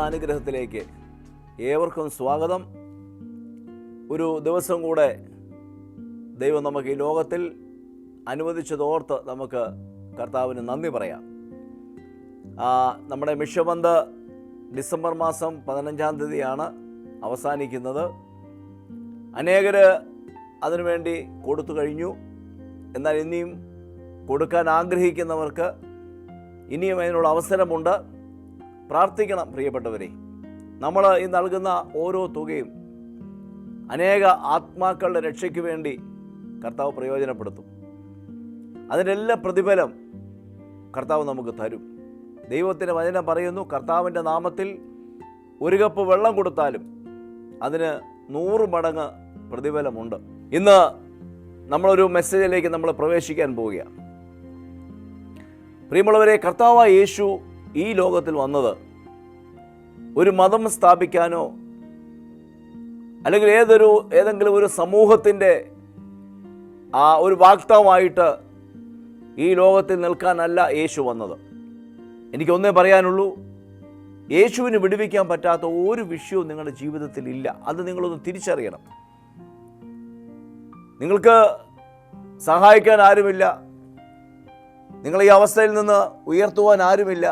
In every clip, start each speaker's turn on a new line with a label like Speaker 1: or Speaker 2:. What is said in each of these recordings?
Speaker 1: ദൈവാനുഗ്രഹത്തിലേക്ക് ഏവർക്കും സ്വാഗതം. ഒരു ദിവസം കൂടെ ദൈവം നമുക്ക് ഈ ലോകത്തിൽ അനുവദിച്ചതോർത്ത് നമുക്ക് കർത്താവിന് നന്ദി പറയാം. നമ്മുടെ മിഷബന്ധ് ഡിസംബർ മാസം 15-ാം തീയതിയാണ് അവസാനിക്കുന്നത്. അനേകർ അതിനുവേണ്ടി കൊടുത്തു കഴിഞ്ഞു. എന്നാൽ ഇനിയും കൊടുക്കാൻ ആഗ്രഹിക്കുന്നവർക്ക് ഇനിയും അതിനുള്ള അവസരമുണ്ട്. പ്രാർത്ഥിക്കണം പ്രിയപ്പെട്ടവരെ. നമ്മൾ ഈ നൽകുന്ന ഓരോ തുകയും അനേക ആത്മാക്കളുടെ രക്ഷയ്ക്ക് വേണ്ടി കർത്താവ് പ്രയോജനപ്പെടുത്തും. അതിൻ്റെ എല്ലാ പ്രതിഫലം കർത്താവ് നമുക്ക് തരും. ദൈവത്തിൻ്റെ വചനം പറയുന്നു, കർത്താവിൻ്റെ നാമത്തിൽ ഒരു കപ്പ് വെള്ളം കൊടുത്താലും അതിന് 100 മടങ്ങ് പ്രതിഫലമുണ്ട്. ഇന്ന് നമ്മളൊരു മെസ്സേജിലേക്ക് നമ്മൾ പ്രവേശിക്കാൻ പോവുകയാണ്. പ്രിയമുള്ളവരെ, കർത്താവായ യേശു ഈ ലോകത്തിൽ വന്നത് ഒരു മതം സ്ഥാപിക്കാനോ അല്ലെങ്കിൽ ഏതെങ്കിലും ഒരു സമൂഹത്തിൻ്റെ ഒരു വാക്തവമായിട്ട് ഈ ലോകത്തിൽ നിൽക്കാനല്ല യേശു വന്നത്. എനിക്കൊന്നേ പറയാനുള്ളൂ, യേശുവിന് വിടുവിക്കാൻ പറ്റാത്ത ഒരു വിഷയവും നിങ്ങളുടെ ജീവിതത്തിൽ ഇല്ല. അത് നിങ്ങളൊന്ന് തിരിച്ചറിയണം. നിങ്ങൾക്ക് സഹായിക്കാൻ ആരുമില്ല, നിങ്ങൾ ഈ അവസ്ഥയിൽ നിന്ന് ഉയർത്തുവാൻ ആരുമില്ല.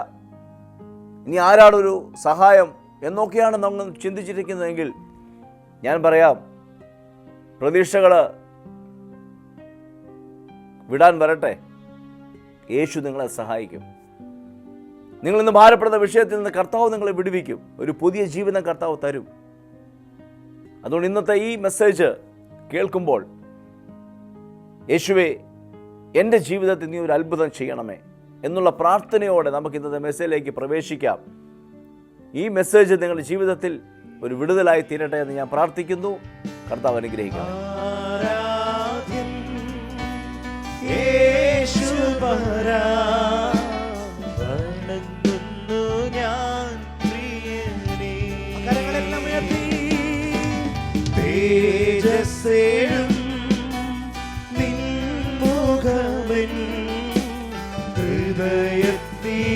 Speaker 1: ഇനി ആരാണൊരു സഹായം എന്നൊക്കെയാണ് നമ്മൾ ചിന്തിച്ചിരിക്കുന്നതെങ്കിൽ ഞാൻ പറയാം, പ്രതീക്ഷകൾ വിടാൻ വരട്ടെ. യേശു നിങ്ങളെ സഹായിക്കും. നിങ്ങളിന്ന് ഭാരപ്പെടുന്ന വിഷയത്തിൽ നിന്ന് കർത്താവ് നിങ്ങളെ വിടുവിക്കും. ഒരു പുതിയ ജീവിതം കർത്താവ് തരും. അതുകൊണ്ട് ഇന്നത്തെ ഈ മെസ്സേജ് കേൾക്കുമ്പോൾ, യേശുവേ, എൻ്റെ ജീവിതത്തിൽ നീ ഒരു അത്ഭുതം ചെയ്യണമേ എന്നുള്ള പ്രാർത്ഥനയോടെ നമുക്ക് ഇന്നത്തെ മെസ്സേജിലേക്ക് പ്രവേശിക്കാം. ഈ മെസ്സേജ് നിങ്ങളുടെ ജീവിതത്തിൽ ഒരു വിടുതലായി തീരട്ടെ എന്ന് ഞാൻ പ്രാർത്ഥിക്കുന്നു. കർത്താവ് അനുഗ്രഹിക്കണം.
Speaker 2: ഹൃദയത്തിനാനന്ദമേ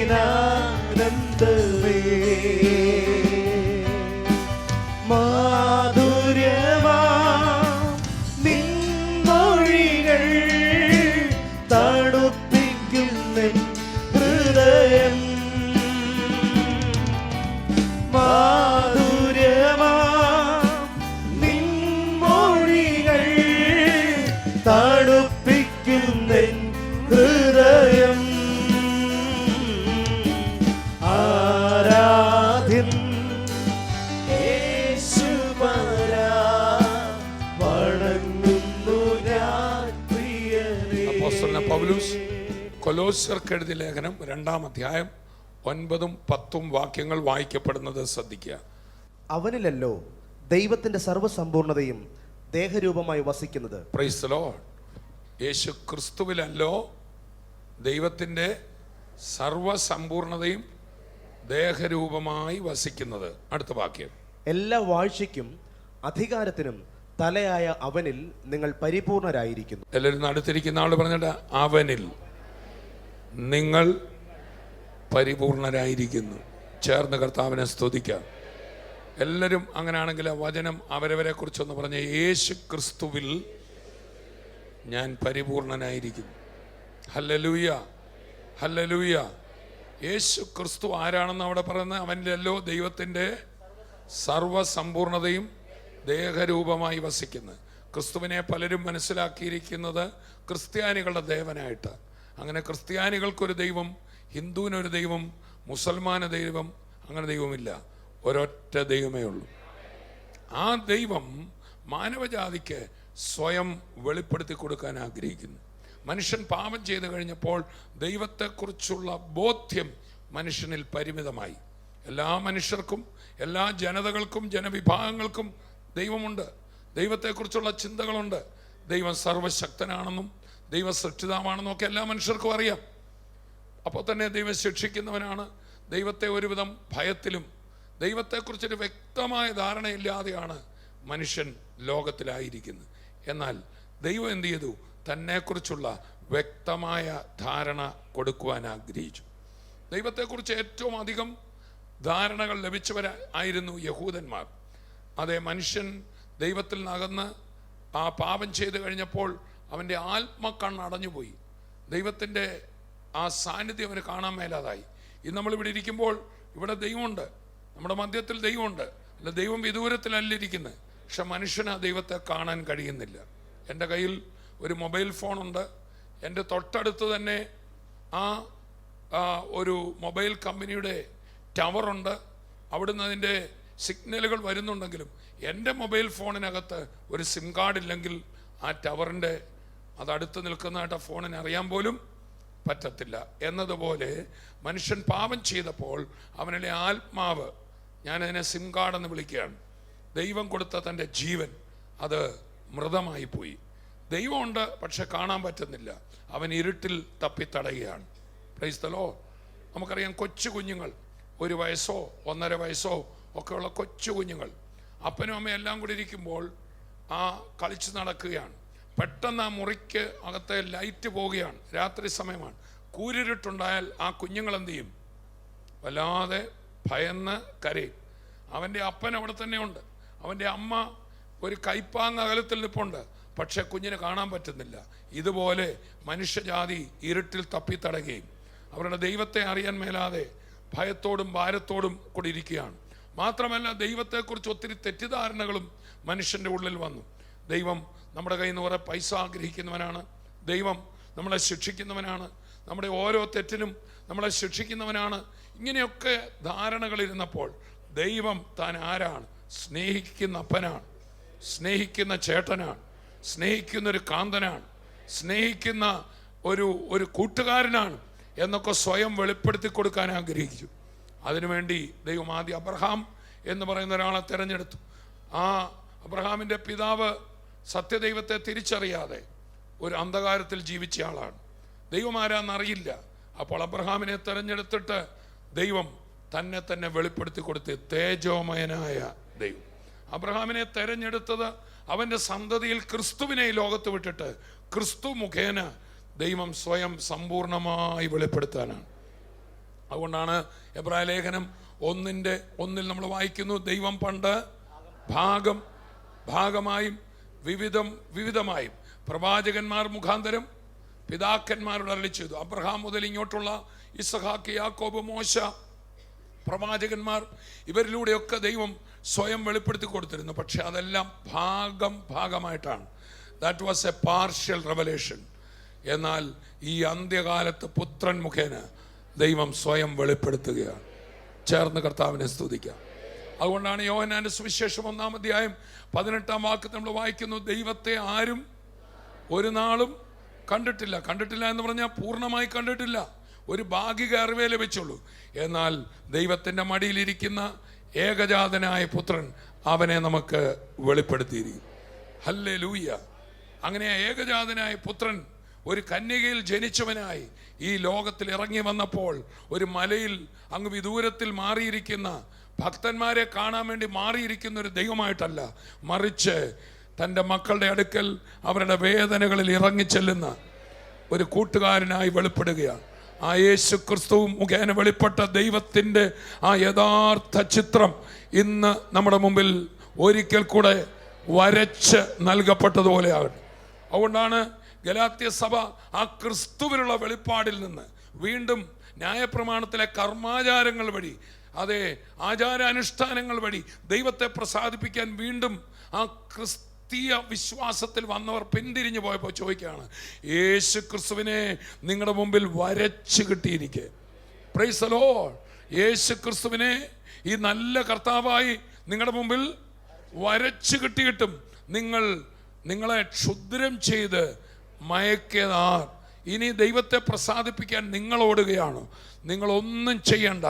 Speaker 2: മാധുര്യമാ നിൻമൊഴികൾ തണുപ്പിക്കുന്ന ഹൃദയം. മാധുര്യമാ നിൻമൊഴികൾ തണുപ്പിക്കുന്ന ഹൃദയം.
Speaker 3: പൗലോസ് കൊലോസ്യർക്ക് എഴുതിയ ലേഖനം 2-ാം അധ്യായം 9-10 വാക്യങ്ങൾ വായിക്കപ്പെടുന്നത് ശ്രദ്ധിക്കുക.
Speaker 2: അവനിലല്ലോ ദൈവത്തിന്റെ സർവ്വസമ്പൂർണതയും ദേഹരൂപമായി വസിക്കുന്നത്.
Speaker 3: Praise the Lord. യേശു ക്രിസ്തുവിലല്ലോ ദൈവത്തിന്റെ സർവ്വസമ്പൂർണതയും ദേഹരൂപമായി വസിക്കുന്നത്. അടുത്ത വാക്യം, എല്ലാ
Speaker 2: വാഴ്ചയ്ക്കും അധികാരത്തിനും തലയായ അവനിൽ നിങ്ങൾ പരിപൂർണരായിരിക്കുന്നു.
Speaker 3: എല്ലാവരും അടുത്തിരിക്കുന്ന ആൾ പറഞ്ഞിട്ട്, അവനിൽ നിങ്ങൾ പരിപൂർണരായിരിക്കുന്നു. ചേർന്ന് കർത്താവിനെ സ്തുതിക്കാം. എല്ലാവരും അങ്ങനെയാണെങ്കിൽ വചനം അവരവരെ കുറിച്ചൊന്ന് പറഞ്ഞ, യേശു ക്രിസ്തുവിൽ ഞാൻ പരിപൂർണനായിരിക്കുന്നു. Hallelujah, hallelujah. യേശു ക്രിസ്തു ആരാണെന്ന് അവിടെ പറയുന്നത്? അവനിലല്ലോ ദൈവത്തിൻ്റെ സർവസമ്പൂർണതയും ദേഹരൂപമായി വസിക്കുന്നത്. ക്രിസ്തുവിനെ പലരും മനസ്സിലാക്കിയിരിക്കുന്നത് ക്രിസ്ത്യാനികളുടെ ദേവനായിട്ട്. അങ്ങനെ ക്രിസ്ത്യാനികൾക്കൊരു ദൈവം, ഹിന്ദുവിനൊരു ദൈവം, മുസൽമാന ദൈവം, അങ്ങനെ ദൈവമില്ല. ഒരൊറ്റ ദൈവമേ ഉള്ളൂ. ആ ദൈവം മാനവജാതിക്ക് സ്വയം വെളിപ്പെടുത്തി കൊടുക്കാൻ ആഗ്രഹിക്കുന്നു. മനുഷ്യൻ പാപം ചെയ്തു കഴിഞ്ഞപ്പോൾ ദൈവത്തെക്കുറിച്ചുള്ള ബോധ്യം മനുഷ്യനിൽ പരിമിതമായി. എല്ലാ മനുഷ്യർക്കും, എല്ലാ ജനതകൾക്കും, ജനവിഭാഗങ്ങൾക്കും ദൈവമുണ്ട്. ദൈവത്തെക്കുറിച്ചുള്ള ചിന്തകളുണ്ട്. ദൈവം സർവശക്തനാണെന്നും ദൈവം സൃഷ്ടിതാവാണെന്നും ഒക്കെ എല്ലാ മനുഷ്യർക്കും അറിയാം. അപ്പോൾ തന്നെ ദൈവം ശിക്ഷിക്കുന്നവനാണ്. ദൈവത്തെ ഒരുവിധം ഭയത്തിലും ദൈവത്തെക്കുറിച്ചൊരു വ്യക്തമായ ധാരണയില്ലാതെയാണ് മനുഷ്യൻ ലോകത്തിലായിരിക്കുന്നത്. എന്നാൽ ദൈവം എന്ത് ചെയ്തു? തന്നെക്കുറിച്ചുള്ള വ്യക്തമായ ധാരണ കൊടുക്കുവാൻ ആഗ്രഹിച്ചു. ദൈവത്തെക്കുറിച്ച് ഏറ്റവും അധികം ധാരണകൾ ലഭിച്ചവരായിരുന്നു യഹൂദന്മാർ. അതേ, മനുഷ്യൻ ദൈവത്തിൽ നിന്നകന്ന് ആ പാപം ചെയ്തു കഴിഞ്ഞപ്പോൾ അവൻ്റെ ആത്മക്കണ്ണ് അടഞ്ഞുപോയി. ദൈവത്തിൻ്റെ ആ സാന്നിധ്യം അവന് കാണാൻ മേലാതായി. ഇന്ന് നമ്മളിവിടെ ഇരിക്കുമ്പോൾ ഇവിടെ ദൈവമുണ്ട്, നമ്മുടെ മധ്യത്തിൽ ദൈവമുണ്ട്. അല്ല, ദൈവം വിദൂരത്തിലല്ല ഇരിക്കുന്നത്, പക്ഷെ മനുഷ്യന് ആ ദൈവത്തെ കാണാൻ കഴിയുന്നില്ല. എൻ്റെ കയ്യിൽ ഒരു മൊബൈൽ ഫോണുണ്ട്. എൻ്റെ തൊട്ടടുത്ത് തന്നെ ഒരു മൊബൈൽ കമ്പനിയുടെ ടവറുണ്ട്. അവിടുന്ന് അതിൻ്റെ സിഗ്നലുകൾ വരുന്നുണ്ടെങ്കിലും എൻ്റെ മൊബൈൽ ഫോണിനകത്ത് ഒരു സിം കാർഡ് ഇല്ലെങ്കിൽ ആ ടവറിൻ്റെ അതടുത്ത് നിൽക്കുന്നതായിട്ട് ആ ഫോണിന് അറിയാൻ പോലും പറ്റത്തില്ല. എന്നതുപോലെ മനുഷ്യൻ പാപം ചെയ്തപ്പോൾ അവനിലെ ആത്മാവ്, ഞാനതിനെ സിം കാർഡ് എന്ന് വിളിക്കുകയാണ്, ദൈവം കൊടുത്ത തൻ്റെ ജീവൻ അത് മൃതമായി പോയി. ദൈവമുണ്ട്, പക്ഷെ കാണാൻ പറ്റുന്നില്ല. അവൻ ഇരുട്ടിൽ തപ്പിത്തടയുകയാണ്. Price the Lord. നമുക്കറിയാം, കൊച്ചു കുഞ്ഞുങ്ങൾ, 1 വയസ്സോ 1.5 വയസ്സോ ഒക്കെയുള്ള കൊച്ചു കുഞ്ഞുങ്ങൾ അപ്പനും അമ്മയും എല്ലാം കൂടി ഇരിക്കുമ്പോൾ കളിച്ച് നടക്കുകയാണ്. പെട്ടെന്ന് ആ മുറിക്ക് അകത്തെ ലൈറ്റ് പോവുകയാണ്. രാത്രി സമയമാണ്. കൂരിരുട്ടുണ്ടായാൽ ആ കുഞ്ഞുങ്ങൾ എന്ത് ചെയ്യും? വല്ലാതെ ഭയന്ന് കരയും. അവൻ്റെ അപ്പൻ അവിടെ തന്നെയുണ്ട്, അവൻ്റെ അമ്മ ഒരു കൈപ്പാങ് അകലത്തിൽ നിൽപ്പുണ്ട്, പക്ഷെ കുഞ്ഞിനെ കാണാൻ പറ്റുന്നില്ല. ഇതുപോലെ മനുഷ്യജാതി ഇരുട്ടിൽ തപ്പിത്തടയുകയും അവരുടെ ദൈവത്തെ അറിയാൻ മേലാതെ ഭയത്തോടും ഭാരത്തോടും കൂടി ഇരിക്കുകയാണ്. മാത്രമല്ല, ദൈവത്തെക്കുറിച്ച് ഒത്തിരി തെറ്റിദ്ധാരണകളും മനുഷ്യൻ്റെ ഉള്ളിൽ വന്നു. ദൈവം നമ്മുടെ കയ്യിൽ നിന്ന് കുറേ പൈസ ആഗ്രഹിക്കുന്നവനാണ്, ദൈവം നമ്മളെ ശിക്ഷിക്കുന്നവനാണ്, നമ്മുടെ ഓരോ തെറ്റിനും നമ്മളെ ശിക്ഷിക്കുന്നവനാണ്. ഇങ്ങനെയൊക്കെ ധാരണകളിരുന്നപ്പോൾ ദൈവം താൻ ആരാണ്? സ്നേഹിക്കുന്ന അപ്പനാണ്, സ്നേഹിക്കുന്ന ചേട്ടനാണ്, സ്നേഹിക്കുന്നൊരു കാന്തനാണ്, സ്നേഹിക്കുന്ന ഒരു കൂട്ടുകാരനാണ് എന്നൊക്കെ സ്വയം വെളിപ്പെടുത്തി കൊടുക്കാൻ ആഗ്രഹിച്ചു. അതിനുവേണ്ടി ദൈവം ആദ്യം അബ്രഹാം എന്ന് പറയുന്ന ഒരാളെ തിരഞ്ഞെടുത്തു. ആ അബ്രഹാമിൻ്റെ പിതാവ് സത്യദൈവത്തെ തിരിച്ചറിയാതെ ഒരു അന്ധകാരത്തിൽ ജീവിച്ച ആളാണ്. ദൈവം ആരാന്നറിയില്ല. അപ്പോൾ അബ്രഹാമിനെ തിരഞ്ഞെടുത്തിട്ട് ദൈവം തന്നെ വെളിപ്പെടുത്തി കൊടുത്ത് തേജോമയനായ ദൈവം. അബ്രഹാമിനെ തിരഞ്ഞെടുത്തത് അവൻ്റെ സന്തതിയിൽ ക്രിസ്തുവിനെ ഈ ലോകത്ത് വിട്ടിട്ട് ക്രിസ്തു മുഖേന ദൈവം സ്വയം സമ്പൂർണമായി വെളിപ്പെടുത്താനാണ്. അതുകൊണ്ടാണ് എബ്രായ ലേഖനം 1:1 നമ്മൾ വായിക്കുന്നു, ദൈവം പണ്ട് ഭാഗമായും വിവിധമായും പ്രവാചകന്മാർ മുഖാന്തരം പിതാക്കന്മാരോട് അരുളി ചെയ്തു. അബ്രഹാം മുതൽ ഇങ്ങോട്ടുള്ള ഇസ്ഹാക്ക്, യാക്കോബ്, മോശ, പ്രവാചകന്മാർ, ഇവരിലൂടെയൊക്കെ ദൈവം സ്വയം വെളിപ്പെടുത്തി കൊടുത്തിരുന്നു. പക്ഷെ അതെല്ലാം ഭാഗമായിട്ടാണ്. That was A partial revelation. എന്നാൽ ഈ അന്ത്യകാലത്ത് പുത്രൻ മുഖേന ദൈവം സ്വയം വെളിപ്പെടുത്തുകയാണ്. ചേർന്ന് കർത്താവിനെ സ്തുതിക്കാം. അതുകൊണ്ടാണ് യോഹന്നാന്റെ സുവിശേഷം 1-ാം അധ്യായം 18-ാം വാക്യത്തിൽ നമ്മൾ വായിക്കുന്നു, ദൈവത്തെ ആരും ഒരു നാളും കണ്ടിട്ടില്ല എന്ന് പറഞ്ഞാൽ പൂർണ്ണമായി കണ്ടിട്ടില്ല, ഒരു ഭാഗിക അറിവേ ലഭിച്ചുള്ളൂ. എന്നാൽ ദൈവത്തിൻ്റെ മടിയിലിരിക്കുന്ന ഏകജാതനായ പുത്രൻ അവനെ നമുക്ക് വെളിപ്പെടുത്തിയിരിക്കും. ഹല്ലേലൂയ. അങ്ങനെ ഏകജാതനായ പുത്രൻ ഒരു കന്യകയിൽ ജനിച്ചവനായി ഈ ലോകത്തിൽ ഇറങ്ങി വന്നപ്പോൾ ഒരു മലയിൽ അങ്ങ് വിദൂരത്തിൽ മാറിയിരിക്കുന്ന ഭക്തന്മാരെ കാണാൻ വേണ്ടി മാറിയിരിക്കുന്ന ഒരു ദൈവമായിട്ടല്ല, മറിച്ച് തൻ്റെ മക്കളുടെ അടുക്കൽ അവരുടെ വേദനകളിൽ ഇറങ്ങിച്ചെല്ലുന്ന ഒരു കൂട്ടുകാരനായി വെളിപ്പെടുകയാണ്. ആ യേശു ക്രിസ്തു മുഖേന വെളിപ്പെട്ട ദൈവത്തിൻ്റെ ആ യഥാർത്ഥ ചിത്രം ഇന്ന് നമ്മുടെ മുമ്പിൽ ഒരിക്കൽ കൂടെ വരച്ച് നൽകപ്പെട്ടതുപോലെ ആകട്ടെ. അതുകൊണ്ടാണ് ഗലാത്യ സഭ ആ ക്രിസ്തുവിലുള്ള വെളിപ്പാടിൽ നിന്ന് വീണ്ടും ന്യായപ്രമാണത്തിലെ കർമാചാരങ്ങൾ വഴി, അതേ ആചാരാനുഷ്ഠാനങ്ങൾ വഴി ദൈവത്തെ പ്രസാദിപ്പിക്കാൻ വീണ്ടും ആ ക്രിസ്തീയ വിശ്വാസത്തിൽ വന്നവർ പിന്തിരിഞ്ഞു പോയപ്പോൾ ചോദിക്കുകയാണ്, യേശു ക്രിസ്തുവിനെ നിങ്ങളുടെ മുമ്പിൽ വരച്ച് കിട്ടിയിരിക്കെ. Praise the Lord. യേശു ക്രിസ്തുവിനെ ഈ നല്ല കർത്താവായി നിങ്ങളുടെ മുമ്പിൽ വരച്ച് കിട്ടിയിട്ടും നിങ്ങളെ ക്ഷുദ്രം ചെയ്ത് മയക്കിയതാർ. ഇനി ദൈവത്തെ പ്രസാദിപ്പിക്കാൻ നിങ്ങൾ ഓടുകയാണോ? നിങ്ങളൊന്നും ചെയ്യണ്ട.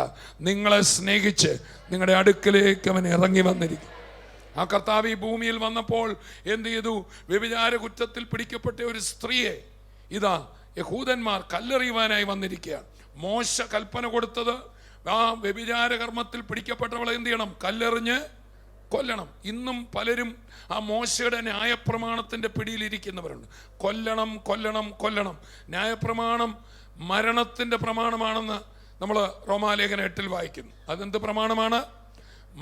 Speaker 3: നിങ്ങളെ സ്നേഹിച്ച് നിങ്ങളുടെ അടുക്കലേക്ക് അവൻ ഇറങ്ങി വന്നിരിക്കും. ആ കർത്താവ് ഈ ഭൂമിയിൽ വന്നപ്പോൾ എന്ത് ചെയ്തു? വ്യഭിചാര കുറ്റത്തിൽ പിടിക്കപ്പെട്ട ഒരു സ്ത്രീയെ ഇതാ യഹൂദന്മാർ കല്ലെറിയുവാനായി വന്നിരിക്കുകയാണ്. മോശ കൽപ്പന കൊടുത്തത് ആ വ്യഭിചാര കർമ്മത്തിൽ പിടിക്കപ്പെട്ടവളെ എന്ത് ചെയ്യണം? കല്ലെറിഞ്ഞ് കൊല്ലണം. ഇന്നും പലരും ആ മോശയുടെ ന്യായപ്രമാണത്തിൻ്റെ പിടിയിലിരിക്കുന്നവരുണ്ട്. കൊല്ലണം. ന്യായപ്രമാണം മരണത്തിൻ്റെ പ്രമാണമാണെന്ന് നമ്മൾ റോമാലേഖനം 8 വായിക്കുന്നു. അതെന്ത് പ്രമാണമാണ്?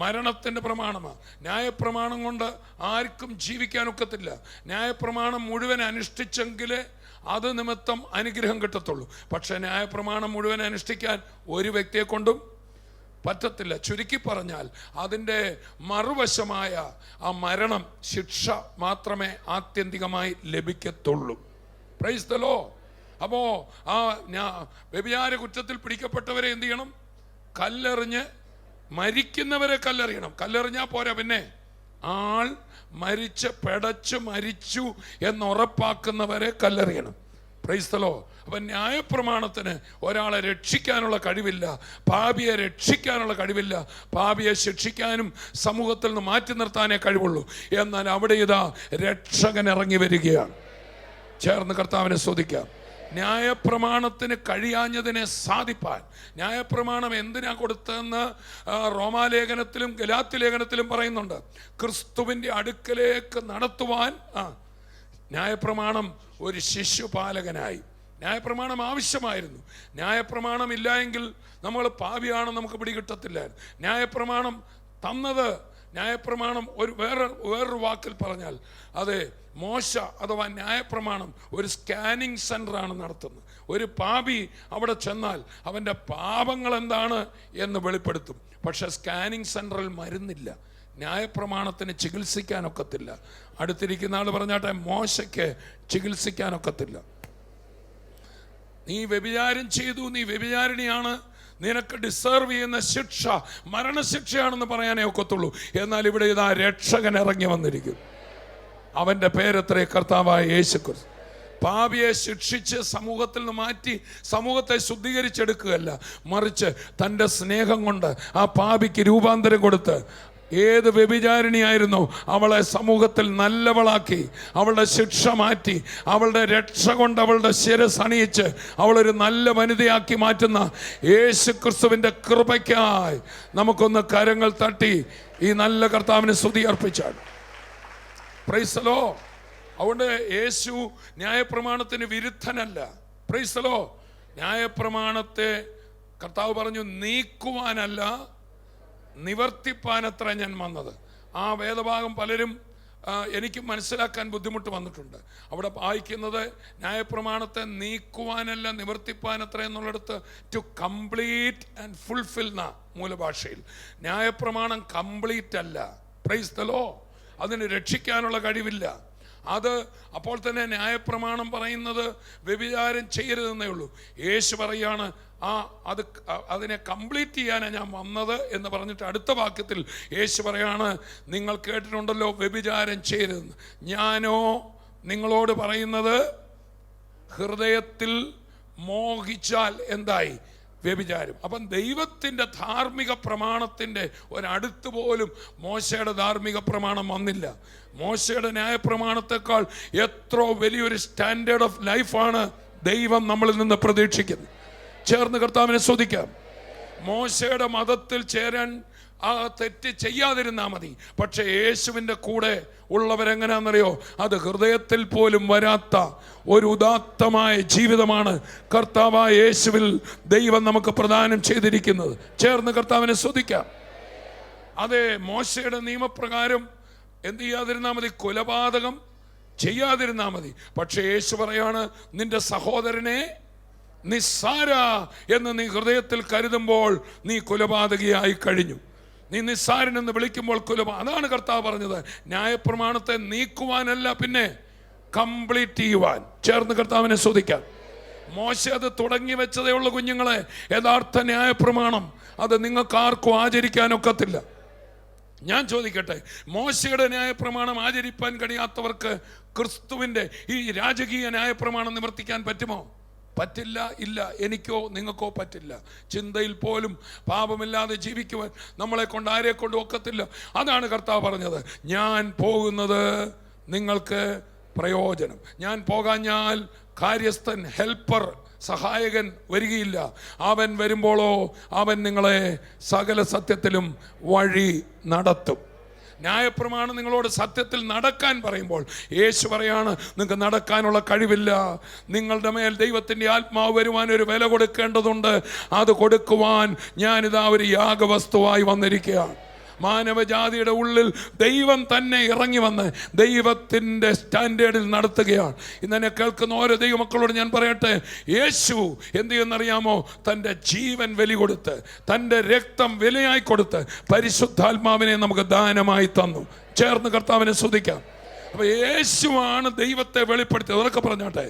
Speaker 3: മരണത്തിൻ്റെ പ്രമാണമാണ്. ന്യായപ്രമാണം കൊണ്ട് ആർക്കും ജീവിക്കാനൊക്കത്തില്ല. ന്യായപ്രമാണം മുഴുവൻ അനുഷ്ഠിച്ചെങ്കിലേ അത് നിമിത്തം അനുഗ്രഹം കിട്ടത്തുള്ളൂ. പക്ഷേ ന്യായപ്രമാണം മുഴുവൻ അനുഷ്ഠിക്കാൻ ഒരു വ്യക്തിയെ കൊണ്ടും പറ്റത്തില്ല. ചുരുക്കി പറഞ്ഞാൽ അതിൻ്റെ മറുവശമായ ആ മരണം, ശിക്ഷ മാത്രമേ ആത്യന്തികമായി ലഭിക്കത്തുള്ളൂ. Price the Lord. അപ്പോൾ ആ വ്യഭിചാര കുറ്റത്തിൽ പിടിക്കപ്പെട്ടവരെ എന്ത് ചെയ്യണം? കല്ലെറിഞ്ഞ് മരിക്കുന്നവരെ കല്ലെറിയണം. കല്ലെറിഞ്ഞാൽ പോരാ, പിന്നെ ആൾ മരിച്ച് പെടച്ച് മരിച്ചു എന്നുറപ്പാക്കുന്നവരെ കല്ലെറിയണം. Praise the Lord. അപ്പം ന്യായപ്രമാണത്തിന് ഒരാളെ രക്ഷിക്കാനുള്ള കഴിവില്ല, പാപിയെ രക്ഷിക്കാനുള്ള കഴിവില്ല. പാപിയെ ശിക്ഷിക്കാനും സമൂഹത്തിൽ നിന്ന് മാറ്റി നിർത്താനേ കഴിവുള്ളൂ. എന്നാൽ അവിടെ ഇതാ രക്ഷകൻ ഇറങ്ങി വരികയാണ്. ചേർന്ന് കർത്താവിനെ സ്തുതിക്കാം. ന്യായപ്രമാണത്തിന് കഴിയാഞ്ഞതിനെ സാധിപ്പാൻ ന്യായപ്രമാണം എന്തിനാ കൊടുത്തതെന്ന് റോമാലേഖനത്തിലും ഗലാത്യ ലേഖനത്തിലും പറയുന്നുണ്ട്. ക്രിസ്തുവിൻ്റെ അടുക്കലേക്ക് നടത്തുവാൻ ന്യായപ്രമാണം ഒരു ശിശുപാലകനായി. ന്യായപ്രമാണം ആവശ്യമായിരുന്നു. ന്യായപ്രമാണം ഇല്ല എങ്കിൽ നമ്മൾ പാപിയാണെന്ന് നമുക്ക് പിടികിട്ടത്തില്ല. ന്യായപ്രമാണം തന്നത്, ന്യായപ്രമാണം വേറൊരു വാക്കിൽ പറഞ്ഞാൽ അതെ, മോശ അഥവാ ന്യായപ്രമാണം ഒരു സ്കാനിങ് സെൻ്ററാണ് നടത്തുന്നത്. ഒരു പാപി അവിടെ ചെന്നാൽ അവൻ്റെ പാപങ്ങൾ എന്താണ് എന്ന് വെളിപ്പെടുത്തും. പക്ഷെ സ്കാനിങ് സെൻ്ററിൽ മരുന്നില്ല. ന്യായപ്രമാണത്തിന് ചികിത്സിക്കാനൊക്കത്തില്ല. അടുത്തിരിക്കുന്ന ആൾ പറഞ്ഞാട്ടെ, മോശയ്ക്ക് ചികിത്സിക്കാനൊക്കത്തില്ല. നീ വ്യഭിചാരം ചെയ്തു, നീ വ്യഭിചാരിണിയാണ്, നിനക്ക് ഡിസേർവ് ചെയ്യുന്ന ശിക്ഷ മരണശിക്ഷയാണെന്ന് പറയാനേ ഒക്കത്തുള്ളൂ. എന്നാൽ ഇവിടെ ഇതാ രക്ഷകൻ ഇറങ്ങി വന്നിരിക്കും. അവൻ്റെ പേരെത്രേ? കർത്താവായ യേശുക്രിസ്തു. പാപിയെ ശിക്ഷിച്ച് സമൂഹത്തിൽ നിന്ന് മാറ്റി സമൂഹത്തെ ശുദ്ധീകരിച്ചെടുക്കുകയല്ല, മറിച്ച് തൻ്റെ സ്നേഹം കൊണ്ട് ആ പാപിക്ക് രൂപാന്തരം കൊടുത്ത് ഏത് വ്യഭിചാരിണിയായിരുന്നോ അവളെ സമൂഹത്തിൽ നല്ലവളാക്കി, അവളുടെ ശിക്ഷ മാറ്റി, അവളുടെ രക്ഷ കൊണ്ട് അവളുടെ ശിരസ് അണിയിച്ച് അവളൊരു നല്ല വനിതയാക്കി മാറ്റുന്ന യേശുക്രിസ്തുവിൻ്റെ കൃപയ്ക്കായി നമുക്കൊന്ന് കരങ്ങൾ തട്ടി ഈ നല്ല കർത്താവിന് സ്തുതി അർപ്പിച്ചാണ്. Price the Lord. അതുകൊണ്ട് യേശു ന്യായപ്രമാണത്തിന് വിരുദ്ധനല്ല. Price the Lord. ന്യായപ്രമാണത്തെ കർത്താവ് പറഞ്ഞു നീക്കുവാനല്ല, നിവർത്തിപ്പാനത്ര ഞാൻ വന്നത്. ആ വേദഭാഗം പലരും എനിക്ക് മനസ്സിലാക്കാൻ ബുദ്ധിമുട്ട് വന്നിട്ടുണ്ട്. അവിടെ വായിക്കുന്നത് ന്യായപ്രമാണത്തെ നീക്കുവാനല്ല നിവർത്തിപ്പാനത്ര എന്നുള്ളിടത്ത് ടു കംപ്ലീറ്റ് ആൻഡ് ഫുൾഫിൽ എന്ന മൂലഭാഷയിൽ. ന്യായപ്രമാണം കംപ്ലീറ്റ് അല്ല. Price the Lord. അതിന് രക്ഷിക്കാനുള്ള കഴിവില്ല. അത് അപ്പോൾ തന്നെ ന്യായപ്രമാണം പറയുന്നത് വ്യഭിചാരം ചെയ്യരുതെന്നേ ഉള്ളൂ. യേശു പറയാണ് അതിനെ കംപ്ലീറ്റ് ചെയ്യാനാണ് ഞാൻ വന്നത് എന്ന് പറഞ്ഞിട്ട് അടുത്ത വാക്യത്തിൽ യേശു പറയാണ്, നിങ്ങൾ കേട്ടിട്ടുണ്ടല്ലോ വ്യഭിചാരം ചെയ്യരുതെന്ന്. ഞാനോ നിങ്ങളോട് പറയുന്നത് ഹൃദയത്തിൽ മോഹിച്ചാൽ എന്തായി? വ്യഭിചാരം. അപ്പം ദൈവത്തിൻ്റെ ധാർമ്മിക പ്രമാണത്തിൻ്റെ ഒരടുത്ത് പോലും മോശയുടെ ധാർമ്മിക പ്രമാണം വന്നില്ല. മോശയുടെ ന്യായപ്രമാണത്തെക്കാൾ എത്രയോ വലിയൊരു സ്റ്റാൻഡേർഡ് ഓഫ് ലൈഫാണ് ദൈവം നമ്മളിൽ നിന്ന് പ്രതീക്ഷിക്കുന്നത്. ചേർന്ന് കർത്താവിനെ സ്തുതിക്കാം. മോശയുടെ മതത്തിൽ ചേരാൻ തെറ്റ് ചെയ്യാതിരുന്നാൽ മതി. പക്ഷെ യേശുവിൻ്റെ കൂടെ ഉള്ളവരെങ്ങനെയാണെന്നറിയോ? അത് ഹൃദയത്തിൽ പോലും വരാത്ത ഒരു ഉദാത്തമായ ജീവിതമാണ് കർത്താവായ യേശുവിൽ ദൈവം നമുക്ക് പ്രദാനം ചെയ്തിരിക്കുന്നത്. ചേർന്ന് കർത്താവിനെ സ്തുതിക്കാം. അതെ, മോശയുടെ നിയമപ്രകാരം എന്ത് ചെയ്യാതിരുന്നാൽ മതി? കൊലപാതകം ചെയ്യാതിരുന്നാൽ മതി. പക്ഷെ യേശു പറയാണ്, നിന്റെ സഹോദരനെ നിസ്സാര എന്ന് നീ ഹൃദയത്തിൽ കരുതുമ്പോൾ നീ കൊലപാതകിയായി കഴിഞ്ഞു. നീ നിസ്സാരനെന്ന് വിളിക്കുമ്പോൾ അതാണ് കർത്താവ് പറഞ്ഞത്. ന്യായപ്രമാണത്തെ നീക്കുവാനല്ല, പിന്നെ കംപ്ലീറ്റ് ചെയ്യുവാൻ. ചേർന്ന് കർത്താവിനെ സ്തുതിക്കാം. മോശ അത് തുടങ്ങി വെച്ചതേ ഉള്ളൂ കുഞ്ഞുങ്ങളെ. യഥാർത്ഥ ന്യായപ്രമാണം അത് നിങ്ങൾക്ക് ആർക്കും ആചരിക്കാനൊക്കത്തില്ല. ഞാൻ ചോദിക്കട്ടെ, മോശയുടെ ന്യായപ്രമാണം ആചരിപ്പാൻ കഴിയാത്തവർക്ക് ക്രിസ്തുവിൻ്റെ ഈ രാജകീയ ന്യായപ്രമാണം നിവർത്തിക്കാൻ പറ്റുമോ? പറ്റില്ല. ഇല്ല, എനിക്കോ നിങ്ങൾക്കോ പറ്റില്ല. ചിന്തയിൽ പോലും പാപമില്ലാതെ ജീവിക്കുവാൻ നമ്മളെ കൊണ്ട് ആരെ കൊണ്ടും ഒക്കത്തില്ല. അതാണ് കർത്താവ് പറഞ്ഞത്, ഞാൻ പോകുന്നത് നിങ്ങൾക്ക് പ്രയോജനം. ഞാൻ പോകാഞ്ഞാൽ കാര്യസ്ഥൻ, ഹെൽപ്പർ, സഹായകൻ വരികയില്ല. അവൻ വരുമ്പോഴോ അവൻ നിങ്ങളെ സകല സത്യത്തിലും വഴി നടത്തും. ന്യായപ്രമാണം നിങ്ങളോട് സത്യത്തിൽ നടക്കാൻ പറയുമ്പോൾ യേശു പറയാണ് നിങ്ങൾക്ക് നടക്കാനുള്ള കഴിവില്ല. നിങ്ങളുടെ മേൽ ദൈവത്തിൻ്റെ ആത്മാവ് വരുവാൻ ഒരു വില കൊടുക്കേണ്ടതുണ്ട്. അത് കൊടുക്കുവാൻ ഞാനിതാ ഒരു യാഗവസ്തുവായി വന്നിരിക്കുകയാണ്. മാനവജാതിയുടെ ഉള്ളിൽ ദൈവം തന്നെ ഇറങ്ങി വന്ന് ദൈവത്തിൻ്റെ സ്റ്റാൻഡേർഡിൽ നടത്തുകയാണ്. ഇന്നെ കേൾക്കുന്ന ഓരോ ദൈവമക്കളോട് ഞാൻ പറയട്ടെ, യേശു എന്ത് ചെയ്യുന്നറിയാമോ? തൻ്റെ ജീവൻ ബലി കൊടുത്ത്, തൻ്റെ രക്തം വിലയായി കൊടുത്ത് പരിശുദ്ധാത്മാവിനെ നമുക്ക് ദാനമായി തന്നു. ചേർന്ന് കർത്താവിനെ സ്തുതിക്കാം. അപ്പൊ യേശുവാണ് ദൈവത്തെ വെളിപ്പെടുത്തിയത്. അതൊക്കെ പറഞ്ഞോട്ടെ.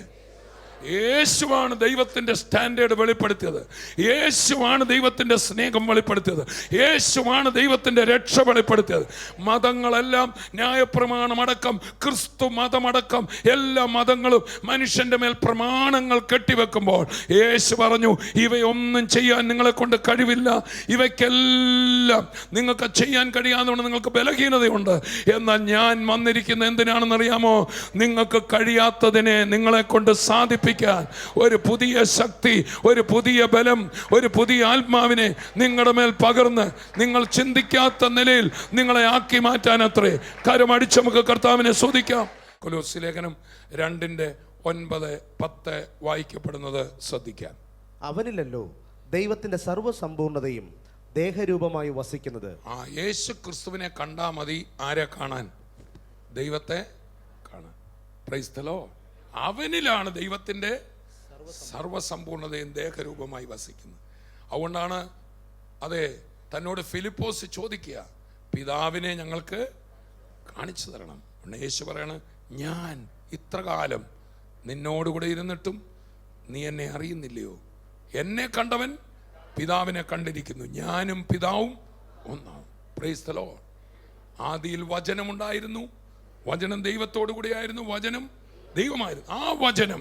Speaker 3: യേശുവാണ് ദൈവത്തിൻ്റെ സ്റ്റാൻഡേർഡ് വെളിപ്പെടുത്തിയത്. യേശുവാണ് ദൈവത്തിൻ്റെ സ്നേഹം വെളിപ്പെടുത്തിയത്. യേശുവാണ് ദൈവത്തിൻ്റെ രക്ഷ വെളിപ്പെടുത്തിയത്. മതങ്ങളെല്ലാം, ന്യായപ്രമാണമടക്കം, ക്രിസ്തു മതമടക്കം എല്ലാ മതങ്ങളും മനുഷ്യൻ്റെ മേൽ പ്രമാണങ്ങൾ കെട്ടിവെക്കുമ്പോൾ യേശു പറഞ്ഞു, ഇവയൊന്നും ചെയ്യാൻ നിങ്ങളെ കൊണ്ട് കഴിവില്ല. ഇവയ്ക്കെല്ലാം നിങ്ങൾക്ക് ചെയ്യാൻ കഴിയാവുന്നതുകൊണ്ട് നിങ്ങൾക്ക് ബലഹീനതയുണ്ട്. എന്നാൽ ഞാൻ വന്നിരിക്കുന്ന എന്തിനാണെന്നറിയാമോ? നിങ്ങൾക്ക് കഴിയാത്തതിനെ നിങ്ങളെ കൊണ്ട് സാധിപ്പിക്കും. ഒരു പുതിയ ശക്തി, ഒരു പുതിയ ബലം, ഒരു പുതിയ ആത്മാവിനെ നിങ്ങളുടെ മേൽ പകർന്ന് നിങ്ങൾ ചിന്തിക്കാത്ത നിലയിൽ നിങ്ങളെ ആക്കി മാറ്റാൻ അത്രേ. കരമടിച്ച് നമുക്ക് കർത്താവിനെ സ്തുതിക്കാം. കൊലോസ്യ ലേഖനം 2:9-10 വായിക്കപ്പെടുന്നത് ശ്രദ്ധിക്കാം.
Speaker 2: അവനിലല്ലോ ദൈവത്തിന്റെ സർവ്വസമ്പൂർണതയും ദേഹരൂപമായി വസിക്കുന്നത്.
Speaker 3: യേശു ക്രിസ്തുവിനെ കണ്ടാൽ മതി ആരെ കാണാൻ? ദൈവത്തെ കാണാൻ. Price the Lord. അവനിലാണ് ദൈവത്തിൻ്റെ സർവസമ്പൂർണതയും ദേഹരൂപമായി വസിക്കുന്നത്. അതുകൊണ്ടാണ് അതെ തന്നോട് ഫിലിപ്പോസ് ചോദിക്കുക, പിതാവിനെ ഞങ്ങൾക്ക് കാണിച്ചു തരണം. യേശു പറയണ, ഞാൻ ഇത്രകാലം നിന്നോടുകൂടെ ഇരുന്നിട്ടും നീ എന്നെ അറിയുന്നില്ലയോ? എന്നെ കണ്ടവൻ പിതാവിനെ കണ്ടിരിക്കുന്നു. ഞാനും പിതാവും ഒന്നാണ്. Price the Lord. ആദിയിൽ വചനമുണ്ടായിരുന്നു, വചനം ദൈവത്തോടു കൂടിയായിരുന്നു, വചനം ദൈവമായിരുന്നു. ആ വചനം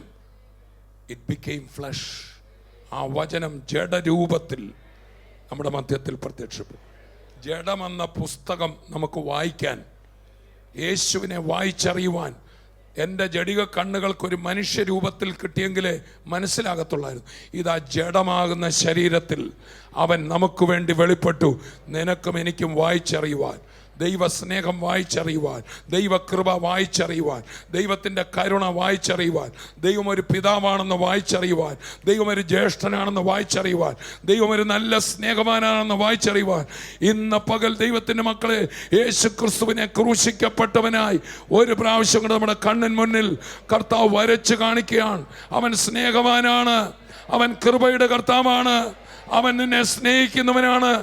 Speaker 3: ഇറ്റ് ബിക്കെയിം ഫ്ലഷ്. ആ വചനം ജഡരൂപത്തിൽ നമ്മുടെ മധ്യത്തിൽ പ്രത്യക്ഷപ്പെട്ടു. ജഡമെന്ന പുസ്തകം നമുക്ക് വായിക്കാൻ, യേശുവിനെ വായിച്ചറിയുവാൻ എൻ്റെ ജഡിക കണ്ണുകൾക്കൊരു മനുഷ്യരൂപത്തിൽ കിട്ടിയെങ്കിലേ മനസ്സിലാകത്തുള്ളായിരുന്നു. ഇതാ ജഡമാകുന്ന ശരീരത്തിൽ അവൻ നമുക്ക് വേണ്ടി വെളിപ്പെട്ടു. നിനക്കും എനിക്കും വായിച്ചറിയുവാൻ, ദൈവസ്നേഹം വായിച്ചറിയുവാൻ, ദൈവകൃപ വായിച്ചറിയുവാൻ, ദൈവത്തിൻ്റെ കരുണ വായിച്ചറിയുവാൻ, ദൈവം ഒരു പിതാവാണെന്ന് വായിച്ചറിയുവാൻ, ദൈവം ഒരു ജ്യേഷ്ഠനാണെന്ന് വായിച്ചറിയുവാൻ, ദൈവം ഒരു നല്ല സ്നേഹവാനാണെന്ന് വായിച്ചറിയുവാൻ, ഇന്ന് പകൽ ദൈവത്തിൻ്റെ മക്കളെ യേശു ക്രിസ്തുവിനെ ക്രൂശിക്കപ്പെട്ടവനായി ഒരു പ്രാവശ്യം കൂടെ നമ്മുടെ കണ്ണിന് മുന്നിൽ കർത്താവ് വരച്ച് കാണിക്കുകയാണ്. അവൻ സ്നേഹവാനാണ്, അവൻ കൃപയുടെ കർത്താവാണ്, അവൻ നിന്നെ സ്നേഹിക്കുന്നവനാണ്.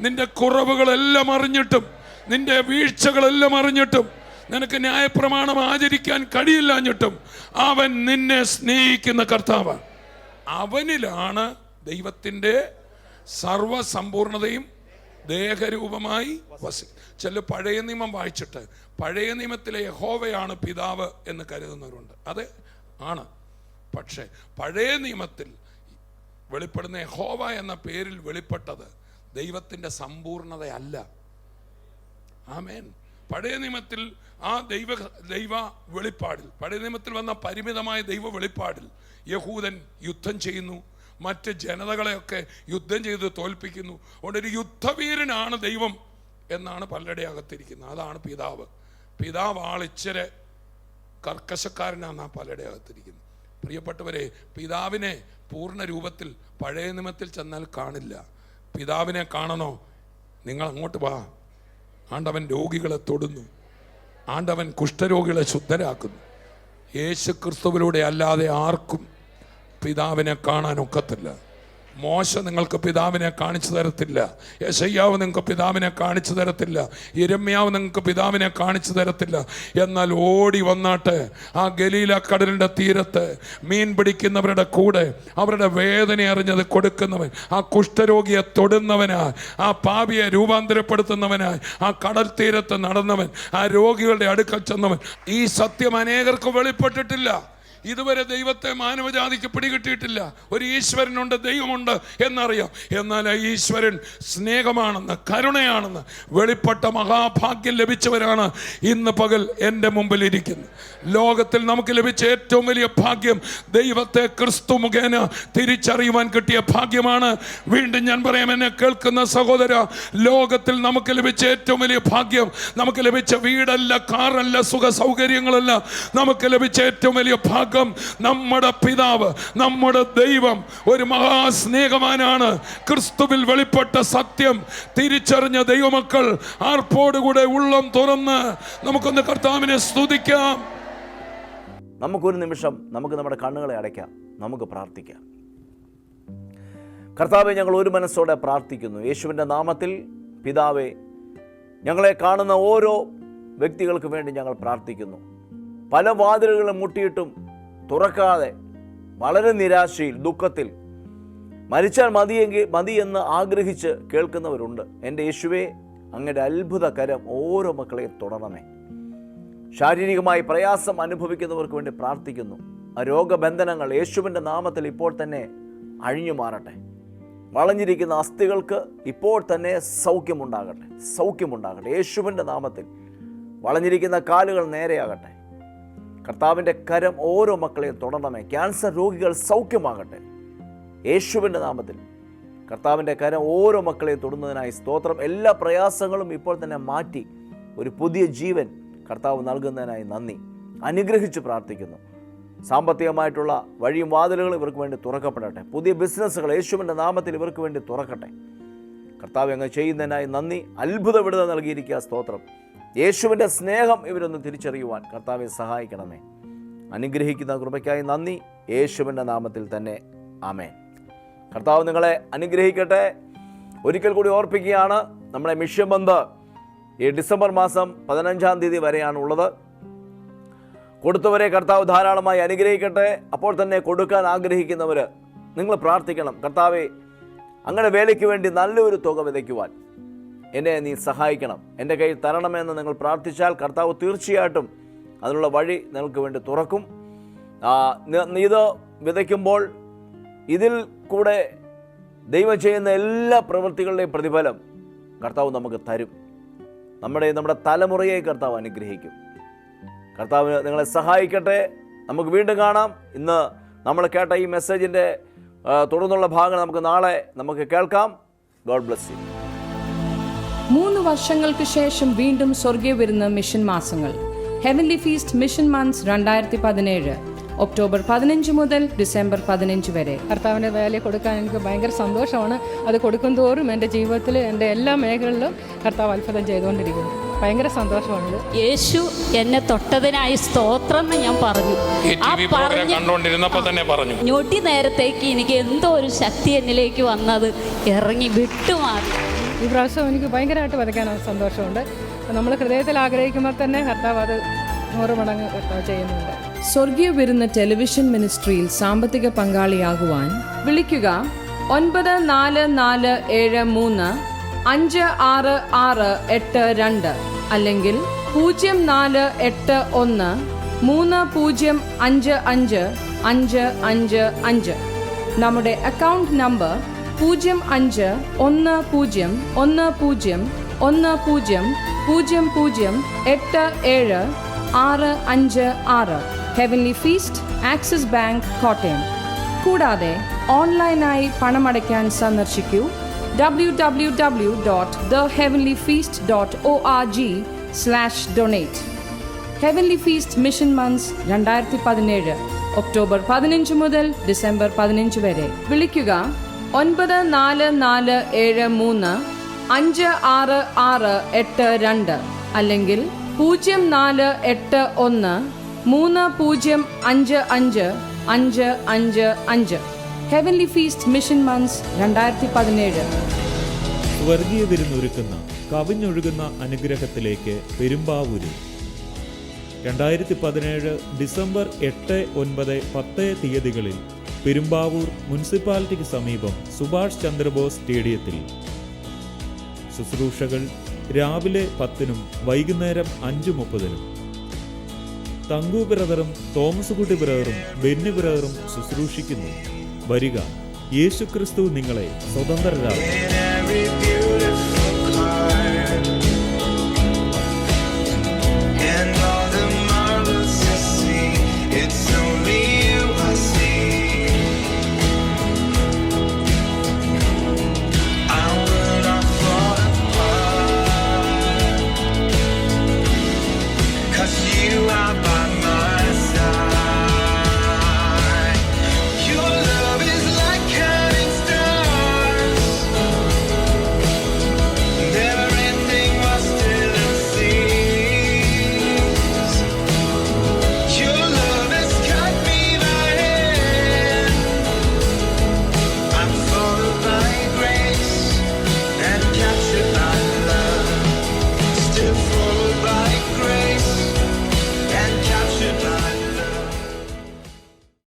Speaker 3: നിന്റെ കുറവുകളെല്ലാം അറിഞ്ഞിട്ടും, നിന്റെ വീഴ്ചകളെല്ലാം അറിഞ്ഞിട്ടും, നിനക്ക് ന്യായപ്രമാണം ആചരിക്കാൻ കഴിയില്ലാഞ്ഞിട്ടും അവൻ നിന്നെ സ്നേഹിക്കുന്ന കർത്താവാണ്. അവനിലാണ് ദൈവത്തിൻ്റെ സർവസമ്പൂർണതയും ദേഹരൂപമായി ചില പഴയ നിയമം വായിച്ചിട്ട് പഴയ നിയമത്തിലെ യഹോവയാണ് പിതാവ് എന്ന് കരുതുന്നവരുണ്ട്. അതെ ആണ്. പക്ഷേ പഴയ നിയമത്തിൽ വെളിപ്പെടുന്ന യഹോവ എന്ന പേരിൽ വെളിപ്പെട്ടത് ദൈവത്തിൻ്റെ സമ്പൂർണതയല്ല. ആമേൻ. പഴയ നിയമത്തിൽ ആ ദൈവ വെളിപ്പാടിൽ, പഴയ നിയമത്തിൽ വന്ന പരിമിതമായ ദൈവ വെളിപ്പാടിൽ യഹൂദൻ യുദ്ധം ചെയ്യുന്നു, മറ്റ് ജനതകളെയൊക്കെ യുദ്ധം ചെയ്ത് തോൽപ്പിക്കുന്നു. അതുകൊണ്ട് ഒരു യുദ്ധവീരനാണ് ദൈവം എന്നാണ് പലരുടെ അകത്തിരിക്കുന്നത്. അതാണ് പിതാവ്. പിതാവ് ആളിച്ചിരി കർക്കശക്കാരനാണ് ആ പലരുടെ അകത്തിരിക്കുന്നത്. പ്രിയപ്പെട്ടവരെ, പിതാവിനെ പൂർണ്ണ രൂപത്തിൽ പഴയ നിയമത്തിൽ ചെന്നാൽ കാണില്ല. പിതാവിനെ കാണണോ? നിങ്ങൾ അങ്ങോട്ട് വാ. ആണ്ടവൻ രോഗികളെ തൊടുന്നു, ആണ്ടവൻ കുഷ്ഠരോഗികളെ ശുദ്ധരാക്കുന്നു. യേശു ക്രിസ്തുവിലൂടെ അല്ലാതെ ആർക്കും പിതാവിനെ കാണാൻ ഒക്കത്തില്ല. മോശ നിങ്ങൾക്ക് പിതാവിനെ കാണിച്ചു തരത്തില്ല. യെശയ്യാവ് നിങ്ങൾക്ക് പിതാവിനെ കാണിച്ചു തരത്തില്ല. യിരെമ്യാവ് നിങ്ങൾക്ക് പിതാവിനെ കാണിച്ചു തരത്തില്ല. എന്നാൽ ഓടി വന്നാട്ട് ആ ഗലീല കടലിൻ്റെ തീരത്ത് മീൻ പിടിക്കുന്നവരുടെ കൂടെ അവരുടെ വേദന അറിഞ്ഞത് കൊടുക്കുന്നവൻ, ആ കുഷ്ഠരോഗിയെ തൊടുന്നവനായി, ആ പാപിയെ രൂപാന്തരപ്പെടുത്തുന്നവനായി ആ കടൽ തീരത്ത് നടന്നവൻ, ആ രോഗികളുടെ അടുക്കൽ ചെന്നവൻ. ഈ സത്യം അനേകർക്ക് വെളിപ്പെട്ടിട്ടില്ല. ഇതുവരെ ദൈവത്തെ മാനവജാതിക്ക് പിടികിട്ടിയിട്ടില്ല. ഒരു ഈശ്വരനുണ്ട്, ദൈവമുണ്ട് എന്നറിയാം. എന്നാൽ ആ ഈശ്വരൻ സ്നേഹമാണെന്ന്, കരുണയാണെന്ന് വെളിപ്പെട്ട മഹാഭാഗ്യം ലഭിച്ചവരാണ് ഇന്ന് പകൽ എൻ്റെ മുമ്പിൽ ഇരിക്കുന്നത്. ലോകത്തിൽ നമുക്ക് ലഭിച്ച ഏറ്റവും വലിയ ഭാഗ്യം ദൈവത്തെ ക്രിസ്തു മുഖേന തിരിച്ചറിയുവാൻ കിട്ടിയ ഭാഗ്യമാണ്. വീണ്ടും ഞാൻ പറയാം, എന്നെ കേൾക്കുന്ന സഹോദര, ലോകത്തിൽ നമുക്ക് ലഭിച്ച ഏറ്റവും വലിയ ഭാഗ്യം, നമുക്ക് ലഭിച്ച വീടല്ല, കാറല്ല, സുഖ സൗകര്യങ്ങളല്ല. നമുക്ക് ലഭിച്ച ഏറ്റവും വലിയ ഭാഗ്യം നമ്മുടെ പിതാവ്, നമ്മുടെ ദൈവം ഒരു മഹാസ്നേഹവാനാണ്. ക്രിസ്തുവിൽ വെളിപ്പെട്ട സത്യം തിരിച്ചറിഞ്ഞ ദൈവമക്കൾ ആർപ്പോടുകൂടെ ഉള്ളം തുറന്ന് നമുക്കൊന്ന് കർത്താവിനെ സ്തുതിക്കാം.
Speaker 1: നമുക്കൊരു നിമിഷം നമുക്ക് നമ്മുടെ കണ്ണുകളെ അടയ്ക്കാം, നമുക്ക് പ്രാർത്ഥിക്കാം. കർത്താവെ, ഞങ്ങൾ ഒരു മനസ്സോടെ പ്രാർത്ഥിക്കുന്നു. യേശുവിൻ്റെ നാമത്തിൽ പിതാവേ, ഞങ്ങളെ കാണുന്ന ഓരോ വ്യക്തികൾക്ക് വേണ്ടി ഞങ്ങൾ പ്രാർത്ഥിക്കുന്നു. പല വാതിലുകളും മുട്ടിയിട്ടും തുറക്കാതെ വളരെ നിരാശയിൽ, ദുഃഖത്തിൽ, മരിച്ചാൽ മതിയെന്ന് ആഗ്രഹിച്ച് കേൾക്കുന്നവരുണ്ട്. എൻ്റെ യേശുവേ, അങ്ങയുടെ അത്ഭുത കരം ഓരോ മക്കളെയും തുടരണമേ. ശാരീരികമായി പ്രയാസം അനുഭവിക്കുന്നവർക്ക് വേണ്ടി പ്രാർത്ഥിക്കുന്നു. ആ രോഗബന്ധനങ്ങൾ യേശുവിൻ്റെ നാമത്തിൽ ഇപ്പോൾ തന്നെ അഴിഞ്ഞു മാറട്ടെ. വളഞ്ഞിരിക്കുന്ന അസ്ഥികൾക്ക് ഇപ്പോൾ തന്നെ സൗഖ്യമുണ്ടാകട്ടെ. യേശുവിൻ്റെ നാമത്തിൽ വളഞ്ഞിരിക്കുന്ന കാലുകൾ നേരെയാകട്ടെ. കർത്താവിൻ്റെ കരം ഓരോ മക്കളെയും തുടരണമേ. ക്യാൻസർ രോഗികൾ സൗഖ്യമാകട്ടെ യേശുവിൻ്റെ നാമത്തിൽ. കർത്താവിൻ്റെ കരം ഓരോ മക്കളെയും തൊടുന്നതിനായി സ്തോത്രം. എല്ലാ പ്രയാസങ്ങളും ഇപ്പോൾ തന്നെ മാറ്റി ഒരു പുതിയ ജീവൻ കർത്താവ് നൽകുന്നതിനായി നന്ദി. അനുഗ്രഹിച്ച് പ്രാർത്ഥിക്കുന്നു. സാമ്പത്തികമായിട്ടുള്ള വഴിയും വാതിലുകളും ഇവർക്ക് വേണ്ടി തുറക്കപ്പെടട്ടെ. പുതിയ ബിസിനസ്സുകൾ യേശുവിൻ്റെ നാമത്തിൽ ഇവർക്ക് വേണ്ടി തുറക്കട്ടെ. കർത്താവ് അങ്ങ് ചെയ്യുന്നതിനായി നന്ദി. അത്ഭുത വിടുതൽ നൽകിയിരിക്കുക, സ്തോത്രം. യേശുവിൻ്റെ സ്നേഹം ഇവരൊന്ന് തിരിച്ചറിയുവാൻ കർത്താവെ സഹായിക്കണമേ. അനുഗ്രഹിക്കുന്ന കൃപയ്ക്കായി നന്ദി. യേശുവിൻ്റെ നാമത്തിൽ തന്നെ ആമേൻ. കർത്താവ് നിങ്ങളെ അനുഗ്രഹിക്കട്ടെ. ഒരിക്കൽ കൂടി ഓർപ്പിക്കുകയാണ്, നമ്മുടെ മിഷൻ ബന്ദ് ഈ ഡിസംബർ മാസം 15-ാം തീയതി വരെയാണ് ഉള്ളത്. കൊടുത്തവരെ കർത്താവ് ധാരാളമായി അനുഗ്രഹിക്കട്ടെ. അപ്പോൾ തന്നെ കൊടുക്കാൻ ആഗ്രഹിക്കുന്നവർ നിങ്ങൾ പ്രാർത്ഥിക്കണം. കർത്താവെ, അങ്ങനെ വേലയ്ക്ക് വേണ്ടി നല്ലൊരു തുക വിതയ്ക്കുവാൻ എന്നെ നീ സഹായിക്കണം, എൻ്റെ കയ്യിൽ തരണമെന്ന് നിങ്ങൾ പ്രാർത്ഥിച്ചാൽ കർത്താവ് തീർച്ചയായിട്ടും അതിനുള്ള വഴി നിങ്ങൾക്ക് വേണ്ടി തുറക്കും. ഇത് വിതയ്ക്കുമ്പോൾ ഇതിൽ കൂടെ ദൈവം ചെയ്യുന്ന എല്ലാ പ്രവൃത്തികളുടെയും പ്രതിഫലം കർത്താവ് നമുക്ക് തരും. നമ്മുടെ തലമുറയെ കർത്താവ് അനുഗ്രഹിക്കും. കർത്താവ് നിങ്ങളെ സഹായിക്കട്ടെ. നമുക്ക് വീണ്ടും കാണാം. ഇന്ന് നമ്മൾ കേട്ട ഈ മെസ്സേജിൻ്റെ തുടർന്നുള്ള ഭാഗങ്ങൾ നമുക്ക് നാളെ കേൾക്കാം. God bless you.
Speaker 4: 3 വർഷങ്ങൾക്ക് ശേഷം വീണ്ടും സ്വർഗീയ വിരുന്ന് മിഷൻ മാസങ്ങൾ. Heavenly feast mission months 2017 October 15 മുതൽ ഡിസംബർ 15 വരെ.
Speaker 5: കർത്താവിൻ്റെ വേല കൊടുക്കാൻ എനിക്ക് ഭയങ്കര സന്തോഷമാണ്. അത് കൊടുക്കും തോറും എൻ്റെ ജീവിതത്തിൽ എൻ്റെ എല്ലാ മേഖലകളിലും കർത്താവ് അത്ഭുതം ചെയ്തുകൊണ്ടിരിക്കുന്നു. ഭയങ്കര സന്തോഷമാണ്.
Speaker 6: യേശു എന്നെ തൊട്ടതിനായി സ്തോത്രം എന്ന് ഞാൻ പറഞ്ഞു. ഞൊട്ടി നേരത്തേക്ക് എനിക്ക് എന്തോ ഒരു ശക്തി എന്നിലേക്ക് വന്നത് ഇറങ്ങി വിട്ടുമാറി.
Speaker 5: ഈ പ്രാവശ്യം എനിക്ക് ഭയങ്കരമായിട്ട് വരയ്ക്കാൻ സന്തോഷമുണ്ട്. നമ്മൾ ഹൃദയത്തിൽ ആഗ്രഹിക്കുമ്പോൾ തന്നെ കർത്താവ് അത് 100 മടങ്ങ് കർത്താവ് ചെയ്യുന്നുണ്ട്.
Speaker 4: സ്വർഗീയ വിരുന്ന് ടെലിവിഷൻ മിനിസ്ട്രിയിൽ സാമ്പത്തിക പങ്കാളിയാകുവാൻ വിളിക്കുക 9443566682 അല്ലെങ്കിൽ 048130555555. നമ്മുടെ account number 051010008756. Heavenly feast, axis bank, Kottayam. കൂടാതെ ഓൺലൈനായി പണമടയ്ക്കാൻ സന്ദർശിക്കൂ www.theheavenlyfeast.org/donate. Heavenly feast mission months 2017 October 15 മുതൽ ഡിസംബർ 15 വരെ. വിളിക്കുക 9443566682 അല്ലെങ്കിൽ 048130555555. Heavenly feast mission months 2017.
Speaker 7: സ്വർഗീയ വിരുന്നൊരുക്കുന്ന കവിഞ്ഞൊഴുകുന്ന അനുഗ്രഹത്തിലേക്ക് പെരുമ്പാവൂര്. 2017 ഡിസംബർ 8, 9, 10 തീയതികളിൽ പെരുമ്പാവൂർ മുനിസിപ്പാലിറ്റിക്ക് സമീപം സുഭാഷ് ചന്ദ്രബോസ് സ്റ്റേഡിയത്തിൽ. ശുശ്രൂഷകൾ രാവിലെ 10-നും വൈകുന്നേരം 5:30-നും. തങ്കു ബ്രദറും തോമസ് കുട്ടി ബ്രദറും ബെന്നി ബ്രദറും ശുശ്രൂഷിക്കുന്നു. വരിക, യേശുക്രിസ്തു നിങ്ങളെ സ്വതന്ത്രരാകും.